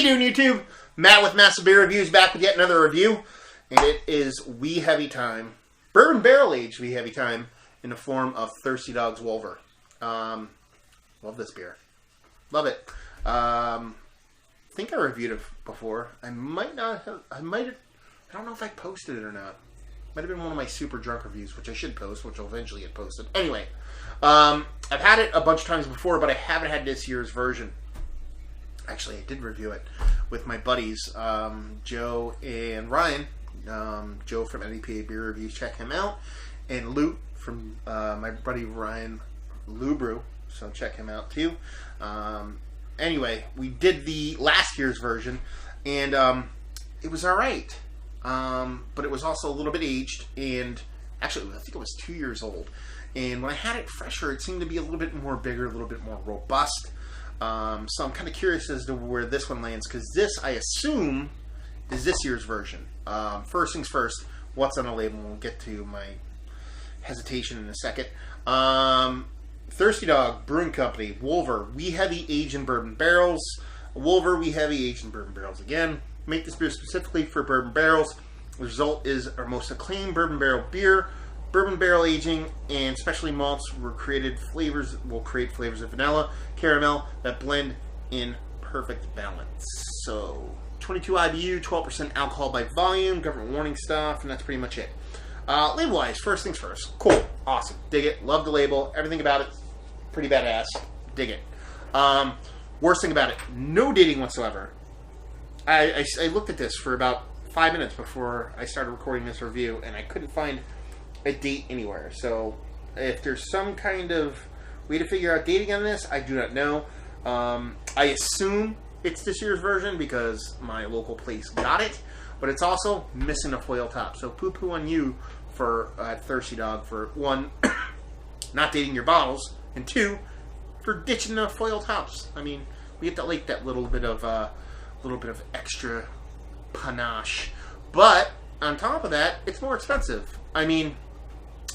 you doing, YouTube? Matt with Massive Beer Reviews back with yet another review. And it is Wee Heavy time. Bourbon Barrel Aged Wee Heavy time in the form of Thirsty Dog's Wulver. Love this beer. Love it. I think I reviewed it before. I might not have. I don't know if I posted it or not. Might have been one of my super drunk reviews, which I should post, which will eventually get posted. Anyway, I've had it a bunch of times before, but I haven't had this year's version. Actually, I did review it with my buddies, Joe and Ryan. Joe from BBA Beer Reviews, check him out. And Luke from my buddy Ryan Lubrew, so check him out too. Anyway, we did the last year's version, and it was alright. But it was also a little bit aged, and actually, I think it was 2 years old. And when I had it fresher, it seemed to be a little bit more bigger, a little bit more robust. So I'm kind of curious as to where this one lands, because this, I assume, is this year's version. First things first, what's on the label? We'll get to my hesitation in a second. Thirsty Dog Brewing Company, Wulver, Wee Heavy aged in bourbon barrels. Wulver, Wee Heavy aged in bourbon barrels again. Make this beer specifically for bourbon barrels. The result is our most acclaimed bourbon barrel beer. Bourbon barrel aging and specialty malts will create flavors of vanilla, caramel that blend in perfect balance. So 22 IBU, 12% alcohol by volume, government warning stuff, and that's pretty much it. Label wise, first things first. Cool, awesome, dig it, love the label, everything about it, pretty badass, dig it. Worst thing about it, no dating whatsoever. I looked at this for about 5 minutes before I started recording this review, and I couldn't find a date anywhere. So if there's some kind of way to figure out dating on this, I do not know. I assume it's this year's version because my local place got it, but it's also missing a foil top. So poo-poo on you for Thirsty Dog for one, not dating your bottles, and two, for ditching the foil tops. I mean, we get that little bit of extra panache, but on top of that, it's more expensive. I mean,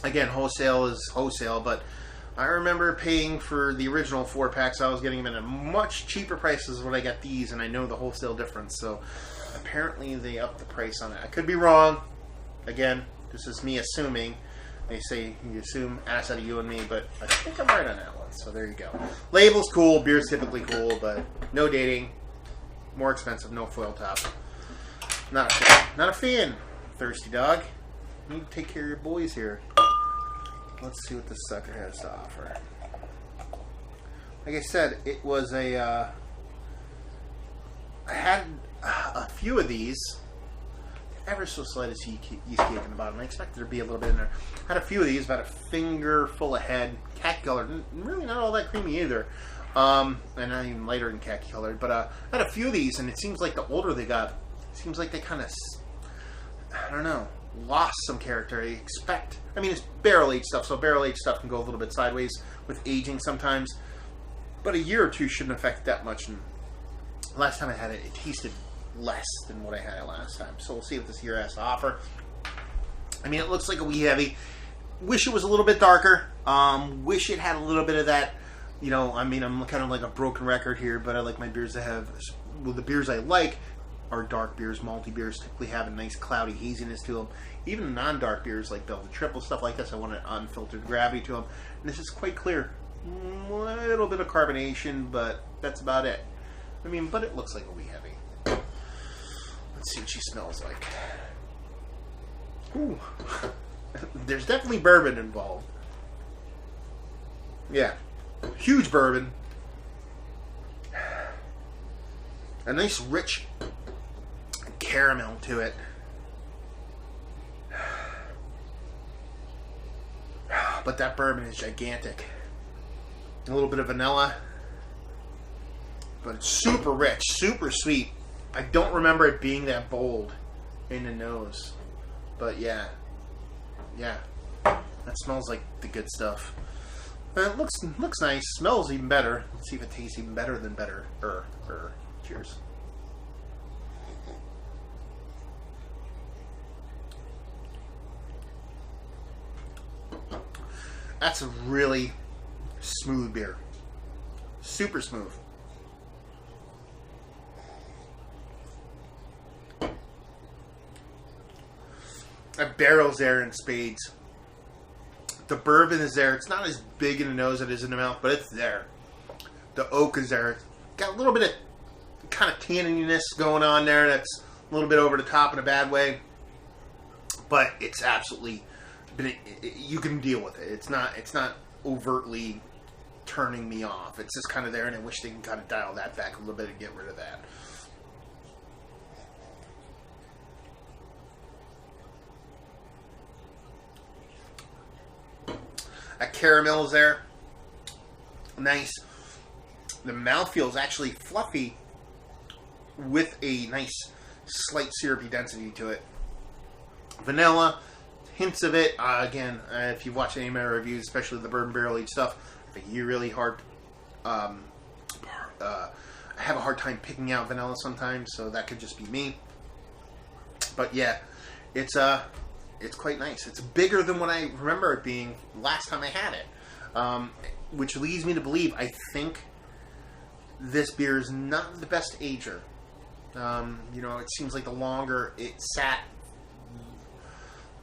again, wholesale is wholesale, but I remember paying for the original 4-packs. I was getting them at a much cheaper price as when I got these, and I know the wholesale difference. So apparently they upped the price on it. I could be wrong. Again, this is me assuming. They say you assume ass out of you and me, but I think I'm right on that one. So there you go. Label's cool. Beer's typically cool, but no dating. More expensive. No foil top. Not a fan. Thirsty Dog. You need to take care of your boys here. Let's see what this sucker has to offer. Like I said, it was I had a few of these. Ever so slight as yeast cake in the bottom. I expected there to be a little bit in there. I had a few of these, about a finger full of head. Khaki colored. Really not all that creamy either. And not even lighter than khaki colored. But I had a few of these, and it seems like the older they got, it seems like they kind of, I don't know, lost some character. I mean, it's barrel-aged stuff, so barrel-aged stuff can go a little bit sideways with aging sometimes. But a year or two shouldn't affect that much. And last time I had it, it tasted less than what I had it last time. So we'll see what this year has to offer. I mean, it looks like a Wee Heavy. Wish it was a little bit darker. Wish it had a little bit of that, you know, I mean, I'm kind of like a broken record here, but I like my beers to have, well, the beers I like are dark beers. Malty beers typically have a nice cloudy haziness to them. Even non-dark beers like Velvet Triple, stuff like this, I want an unfiltered gravity to them. And this is quite clear. A little bit of carbonation, but that's about it. I mean, but it looks like a Wee Heavy. Let's see what she smells like. Ooh. There's definitely bourbon involved. Yeah. Huge bourbon. A nice rich caramel to it. But that bourbon is gigantic. A little bit of vanilla. But it's super rich, super sweet. I don't remember it being that bold in the nose. But yeah. Yeah. That smells like the good stuff. It looks nice. Smells even better. Let's see if it tastes even better than better. Cheers. That's a really smooth beer. Super smooth. That barrel's there in spades. The bourbon is there. It's not as big in the nose as it is in the mouth, but it's there. The oak is there. Got a little bit of kind of tannininess going on there. That's a little bit over the top in a bad way. But it's absolutely, you can deal with it. It's not overtly turning me off. It's just kind of there, and I wish they can kind of dial that back a little bit and get rid of that. That caramel is there. Nice. The mouthfeel is actually fluffy with a nice slight syrupy density to it. Vanilla, hints of it. Again, if you've watched any of my reviews, especially the bourbon barrel aged stuff, I think you're really hard. I have a hard time picking out vanilla sometimes, so that could just be me. But yeah, it's quite nice. It's bigger than what I remember it being last time I had it, which leads me to believe I think this beer is not the best ager. You know, it seems like the longer it sat,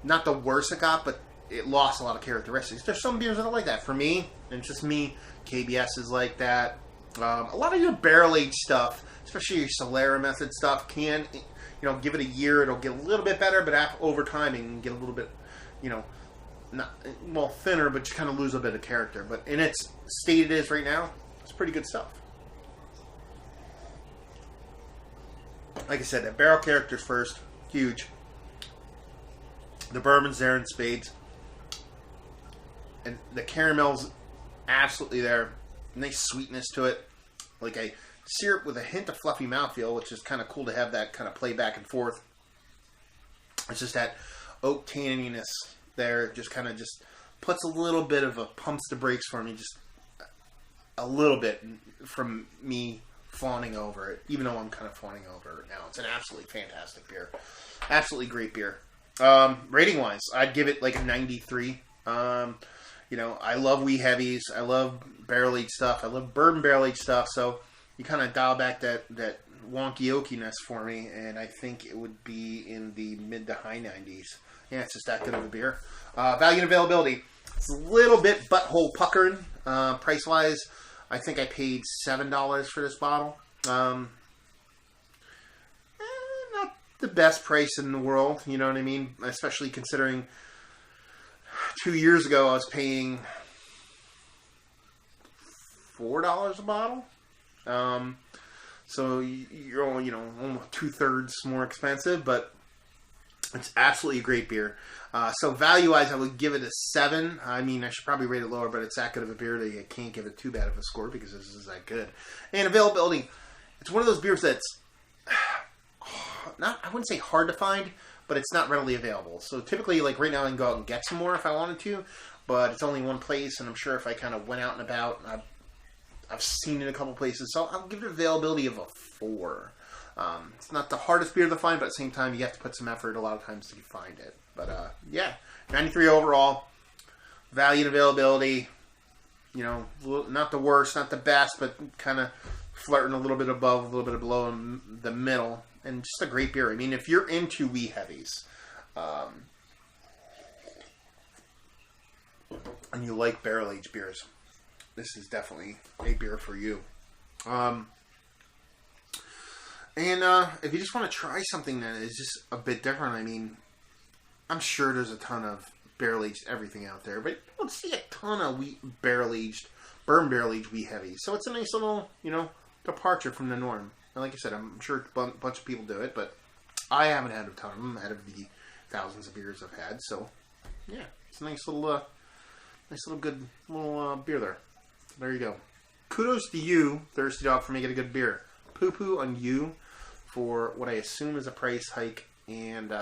not the worse it got, but it lost a lot of characteristics. There's some beers that are like that. For me, and it's just me, KBS is like that. A lot of your barrel-aged stuff, especially your Solera method stuff, can, you know, give it a year, it'll get a little bit better, but over time, it can get a little bit, you know, not, well, thinner, but you kind of lose a bit of character. But in its state it is right now, it's pretty good stuff. Like I said, that barrel character's first, huge. The bourbon's there in spades. And the caramel's absolutely there. Nice sweetness to it. Like a syrup with a hint of fluffy mouthfeel, which is kind of cool to have that kind of play back and forth. It's just that oak tanniness there. Just kind of just puts a little bit of a pumps the brakes for me. Just a little bit from me fawning over it. Even though I'm kind of fawning over it now. It's an absolutely fantastic beer. Absolutely great beer. Rating wise, I'd give it like a 93. You know, I love Wee Heavies. I love barrel aged stuff. I love bourbon barrel aged stuff. So you kind of dial back that wonky oakiness for me, and I think it would be in the mid to high 90s. Yeah, it's just that good of a beer. Value and availability. It's a little bit butthole puckering. Price wise, I think I paid $7 for this bottle. Not the best price in the world, you know what I mean? Especially considering 2 years ago I was paying $4 a bottle. So you're, you know, almost 2/3 more expensive, but it's absolutely a great beer. So value-wise, I would give it a 7. I mean, I should probably rate it lower, but it's that good of a beer that you can't give it too bad of a score because this is that good. And availability, it's one of those beers that's not, I wouldn't say hard to find, but it's not readily available. So typically, like right now, I can go out and get some more if I wanted to, but it's only one place, and I'm sure if I kind of went out and about, I've seen it in a couple places, so I'll give it availability of a 4. It's not the hardest beer to find, but at the same time, you have to put some effort a lot of times to find it. But yeah, 93 overall. Value and availability, you know, not the worst, not the best, but kind of flirting a little bit above, a little bit below in the middle. And just a great beer. I mean, if you're into Wee Heavies, and you like barrel-aged beers, this is definitely a beer for you. And if you just want to try something that is just a bit different, I mean, I'm sure there's a ton of barrel-aged everything out there, but you don't see a ton of barrel-aged, bourbon barrel-aged Wee Heavy. So it's a nice little, you know, departure from the norm. And like I said, I'm sure a bunch of people do it, but I haven't had a ton of them out of the thousands of beers I've had. So yeah, it's a nice little good little beer there. There you go. Kudos to you, Thirsty Dog, for making a good beer. Poo-poo on you for what I assume is a price hike and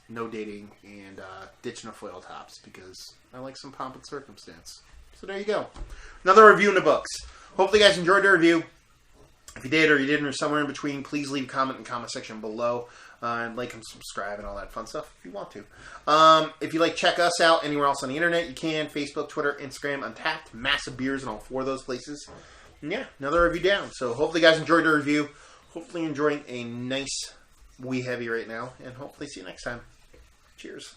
no dating and ditching the foil tops because I like some pomp and circumstance. So there you go. Another review in the books. Hopefully you guys enjoyed the review. If you did or you didn't or somewhere in between, please leave a comment in the comment section below. And like and subscribe and all that fun stuff if you want to. If you like, check us out anywhere else on the internet. You can. Facebook, Twitter, Instagram, Untapped, Massive Beers in all 4 of those places. And yeah, another review down. So hopefully you guys enjoyed the review. Hopefully enjoying a nice Wee Heavy right now. And hopefully see you next time. Cheers.